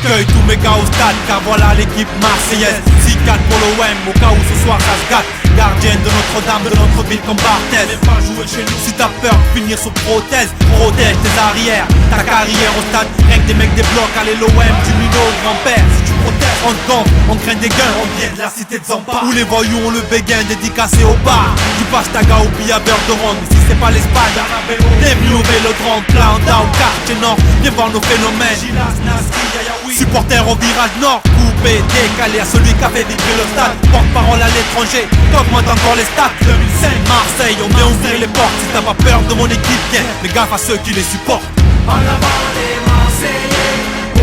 J'accueille tous mes gars au stade, car voilà l'équipe marseillaise. 6-4 pour l'OM, au cas où ce soir ça se gâte. Gardienne de Notre-Dame, de notre ville comme Barthez. Viens pas jouer chez nous si t'as peur de finir sur prothèse. Protège tes arrières, ta carrière au stade. Rien que des mecs des blocs, allez l'OM, du minot, grand-père. Si tu protèges, on te gonfle, on craint des gains. On vient de la cité de Zampa, où les voyous ont le béguin dédicacé au bar. Tu passes ta gars au billet à beurre de ronde, mais si c'est pas l'Espagne, bienvenue au Vélodrome, Planda au quartier nord. Viens voir nos phénomènes. Supporters au virage nord, coupé, décalé à celui qui a fait vibrer le stade. Porte-parole à l'étranger, t'augmente encore les stats. 2005, Marseille, on vient ouvrir les portes. Si t'as pas peur de mon équipe, viens, fais gaffe à ceux qui les supportent. En avant les Marseillais, oh,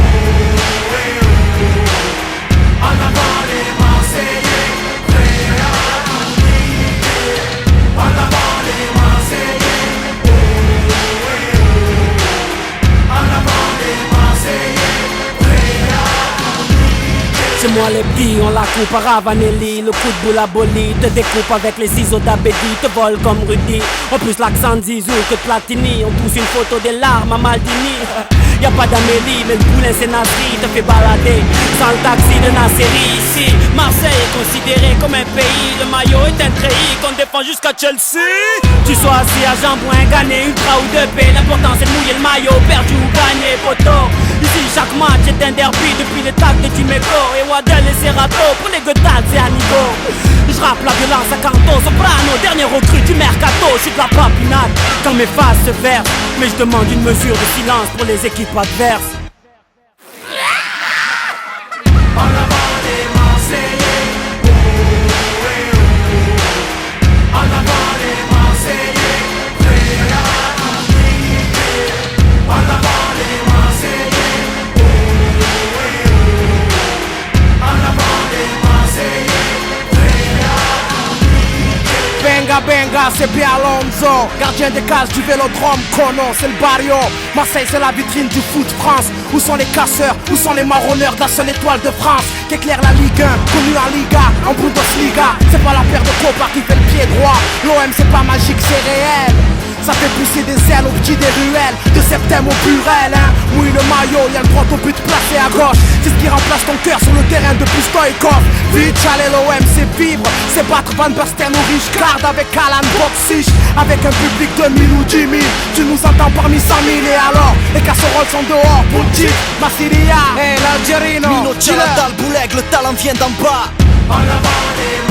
eh, oh. En avant les Marseillais, prêts à tout niquer. En avant les Marseillais, oh, eh, oh. En avant les Marseillais, prêts à tout niquer. Chez moi les petits on la coupe à Ravanelli. Le coup de boule à Boli te découpe avec les ciseaux d'Abedi. Te vole comme Rudy. En plus l'accent de Zizou que de Platini. On pousse une photo des larmes à Maldini. Y'a pas d'Amélie mais le poulain c'est Nasri. Te fait balader sans le taxi de Nasseri. Ici Marseille est considéré comme un pays. Le maillot est un treillis qu'on défend jusqu'à Chelsea. Tu sois assis à Jean-Bouin, gagné ultra ou 2P. L'important c'est de mouiller le maillot, perdu ou gagné, poteau. Ici chaque match est un derby depuis les tags de Dimeco. Et Waddell et Serrato pour les Godats et Anigo. J'rappe la violence à Canto, Soprano, dernier recrue du mercato. J'suis de la papinade quand mes faces se versent. Mais je demande une mesure de silence pour les équipes adverses. En avant les Marseillais, oh, eh, oh. En avant les Marseillais, prêts à tout niquer. En avant les Marseillais, oh, eh, oh. En avant les Marseillais, prêts à tout niquer. Benga benga, c'est bien Alonso. Gardien des cases du Vélodrome, Kono, c'est le barrio. Marseille c'est la vitrine du foot France. Où sont les casseurs, où sont les marronneurs de la seule étoile de France qui éclaire la Ligue 1, connue en Liga, en Bundesliga. C'est pas la paire de copains qui fait le pied droit. L'OM c'est pas magique, c'est réel. Ça fait pousser des ailes au petit des ruelles. De septembre au Burel, hein. Mouille le maillot, y'a le droit au but placé à gauche. C'est ce qui remplace ton cœur sur le terrain depuis Stoïkov. Vite, allez l'OM, c'est vivre. C'est battre Van Basten ou Richcard avec Alan Boxic. Avec un public de 1000 ou 10 000. Tu nous entends parmi 100 000 et alors les casseroles sont dehors pour le titre. Massilia, hey l'Algerino, Mino, Tchala, le bouleg, le talent vient d'en bas. En avant les